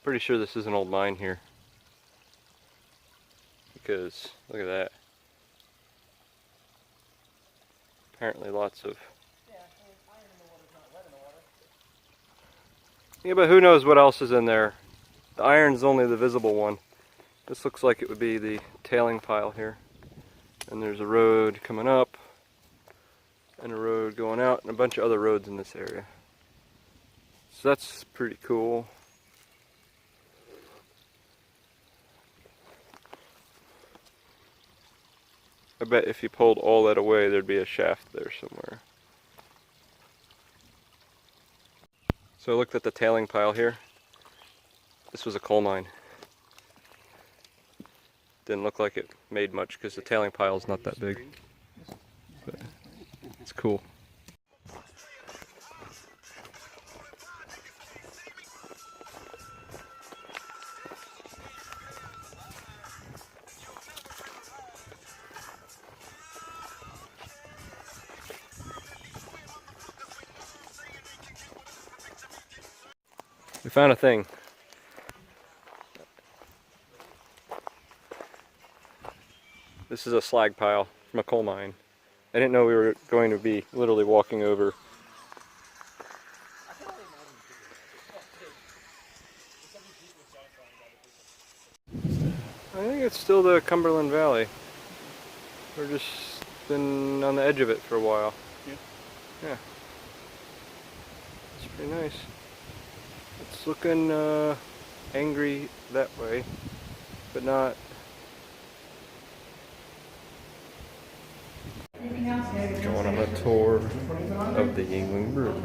Pretty sure this is an old mine here. Because, look at that. Apparently lots of... Yeah, but who knows what else is in there. The iron's only the visible one. This looks like it would be the tailing pile here. And there's a road coming up, and a road going out, and a bunch of other roads in this area. So that's pretty cool. I bet if you pulled all that away, there'd be a shaft there somewhere. So I looked at the tailing pile here. This was a coal mine. Didn't look like it made much because the tailing pile is not that big. But it's cool. We found a thing. This is a slag pile from a coal mine. I didn't know we were going to be literally walking over. I think it's still the Cumberland Valley. We're just been on the edge of it for a while. Yeah. It's pretty nice. It's looking angry that way, but not. Going on a tour of the Yeungling Brewery.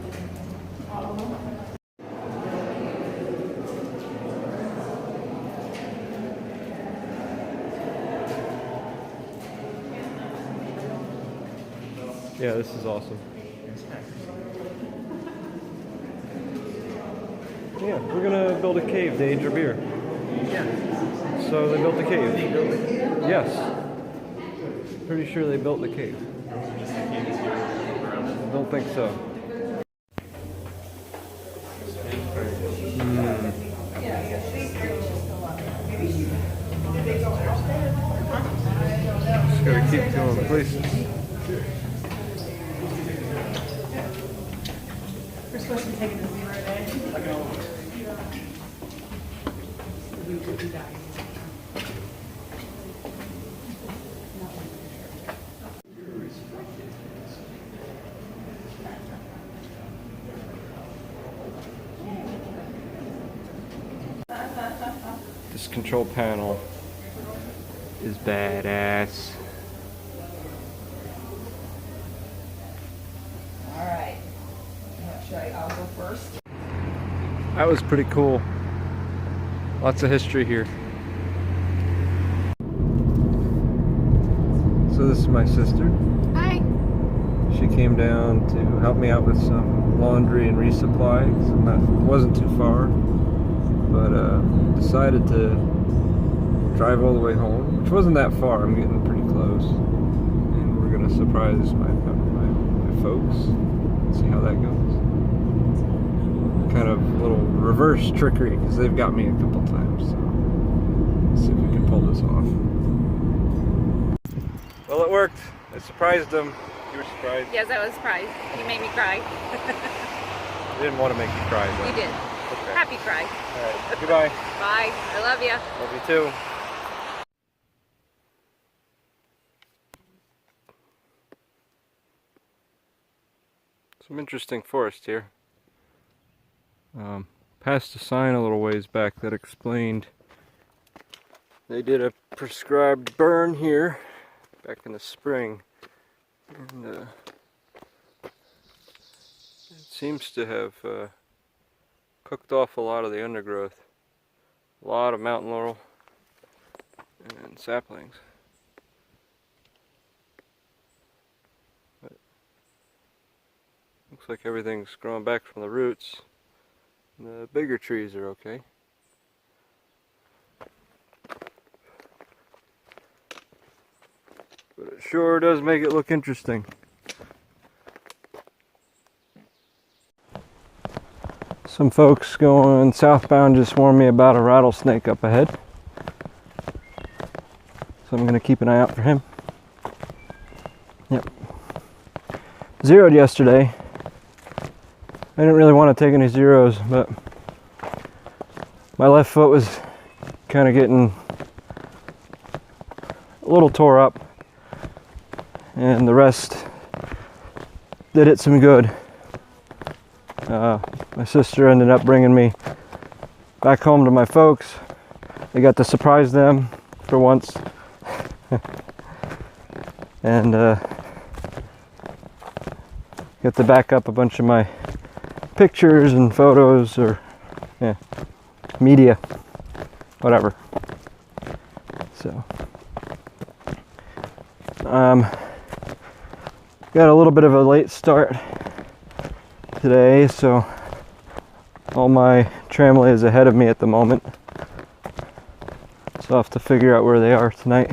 Yeah, this is awesome. Yeah, we're gonna build a cave to age our beer. Yeah. So they built a cave. Yes. Pretty sure they built the cave. I don't think so. Just gotta keep going places. We're supposed to be taking this right there. This control panel is badass. Alright. I'll go first. That was pretty cool. Lots of history here. So this is my sister. Hi. She came down to help me out with some laundry and resupply. So it wasn't too far, but decided to drive all the way home, which wasn't that far. I'm getting pretty close, and we're gonna surprise my folks. See how that goes. Kind of a little reverse trickery because they've got me a couple times. So let's see if we can pull this off. Well, it worked. I surprised them. You were surprised? Yes, I was surprised. You made me cry. I didn't want to make you cry, but You did. okay. Happy cry. All right. Goodbye. Bye. I love you. Love you too. Some interesting forest here. Passed a sign a little ways back that explained they did a prescribed burn here back in the spring, and it seems to have cooked off a lot of the undergrowth. A lot of mountain laurel and saplings. But looks like everything's growing back from the roots. The bigger trees are okay. But it sure does make it look interesting. Some folks going southbound just warned me about a rattlesnake up ahead. So I'm going to keep an eye out for him. Yep. Zeroed yesterday. I didn't really want to take any zeros, but my left foot was kind of getting a little tore up, and the rest did it some good. My sister ended up bringing me back home to my folks. I got to surprise them for once. And get to back up a bunch of my pictures and photos, or media, whatever. So got a little bit of a late start today, so all my tramway is ahead of me at the moment. So I'll have to figure out where they are tonight.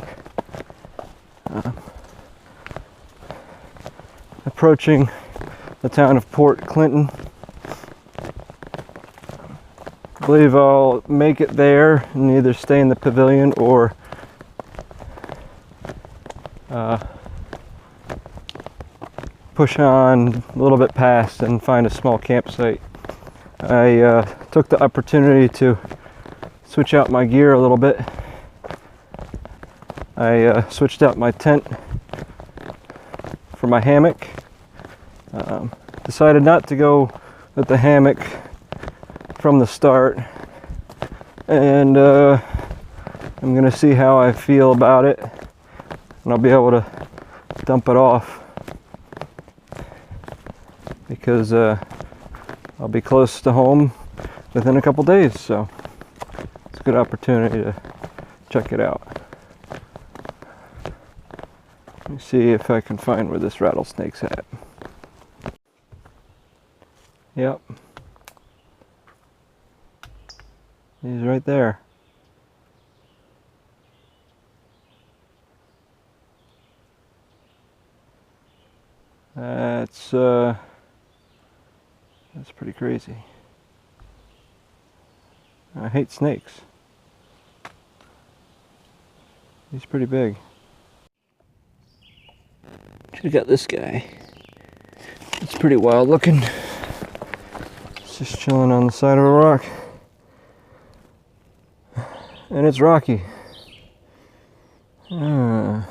Approaching the town of Port Clinton. I believe I'll make it there and either stay in the pavilion or push on a little bit past and find a small campsite. I took the opportunity to switch out my gear a little bit. I switched out my tent for my hammock. Decided not to go with the hammock from the start, and I'm gonna see how I feel about it, and I'll be able to dump it off, because I'll be close to home within a couple days, so it's a good opportunity to check it out. Let me see if I can find where this rattlesnake's at. Yep. He's right there. That's pretty crazy. I hate snakes. He's pretty big. Should've got this guy. It's pretty wild looking. It's just chilling on the side of a rock. And it's rocky. I'm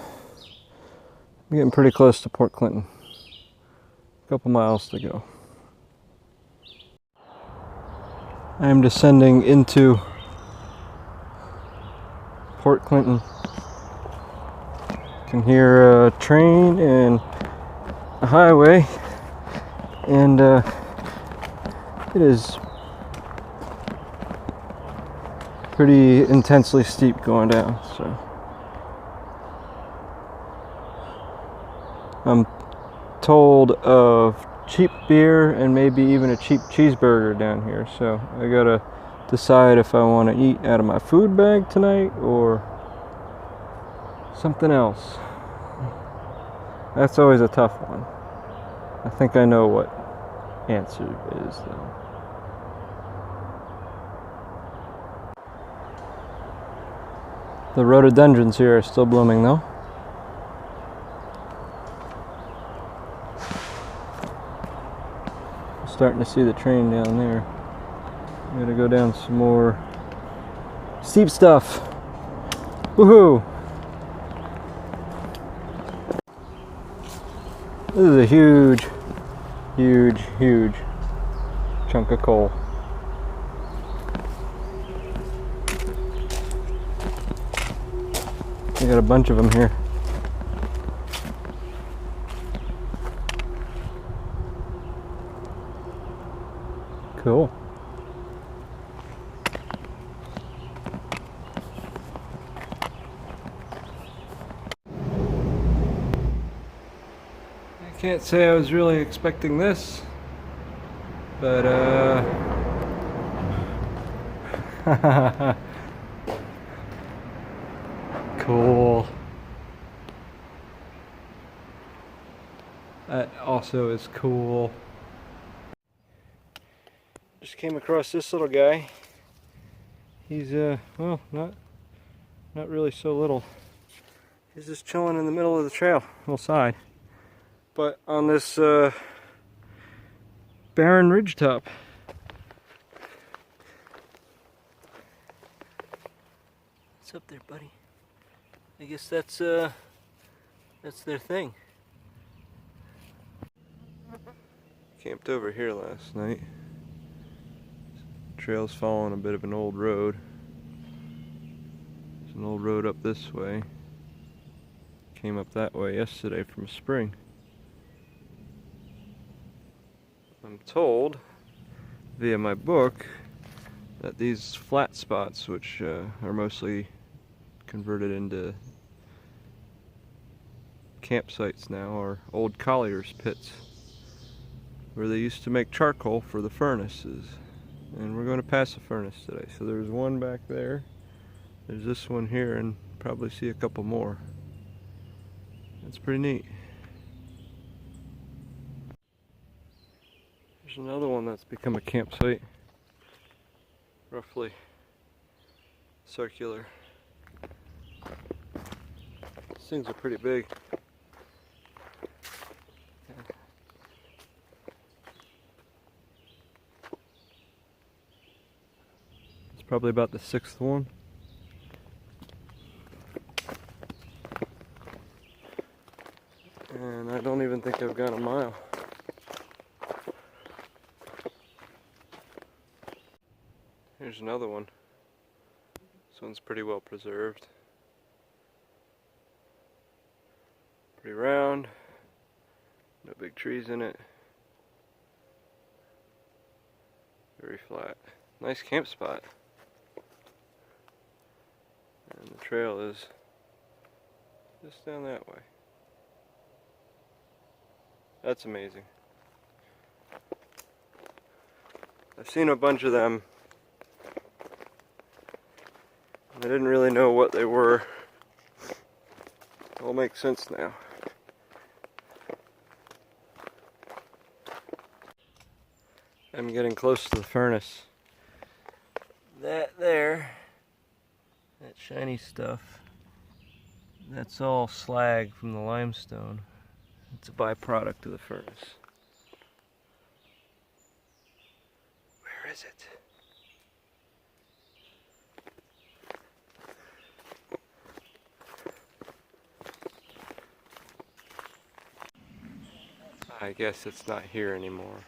getting pretty close to Port Clinton. A couple miles to go. I am descending into Port Clinton. You can hear a train and a highway, and it is pretty intensely steep going down, so I'm told of cheap beer and maybe even a cheap cheeseburger down here, so I gotta decide if I want to eat out of my food bag tonight or something else. That's always a tough one. I think I know what answer is though. The rhododendrons here are still blooming though. I'm starting to see the train down there. I'm gonna go down some more steep stuff. Woohoo! This is a huge, huge, huge chunk of coal. I got a bunch of them here. Cool. I can't say I was really expecting this, but cool. That also is cool. Just came across this little guy. He's well, not really so little. He's just chilling in the middle of the trail, hillside. But on this barren ridgetop. What's up there, buddy? I guess that's their thing. Camped over here last night. Trail's following a bit of an old road. There's an old road up this way. Came up that way yesterday from spring. I'm told via my book that these flat spots, which are mostly converted into campsites now, are old colliers' pits where they used to make charcoal for the furnaces. And we're going to pass a furnace today. So there's one back there, there's this one here, and probably see a couple more. That's pretty neat. There's another one that's become a campsite, roughly circular. These things are pretty big. It's probably about the 6th one. And I don't even think I've gone a mile. Here's another one. This one's pretty well preserved. Pretty round. No big trees in it. Very flat. Nice camp spot. And the trail is just down that way. That's amazing. I've seen a bunch of them. I didn't really know what they were. It all makes sense now. I'm getting close to the furnace. That there, that shiny stuff, that's all slag from the limestone. It's a byproduct of the furnace. Where is it? I guess it's not here anymore.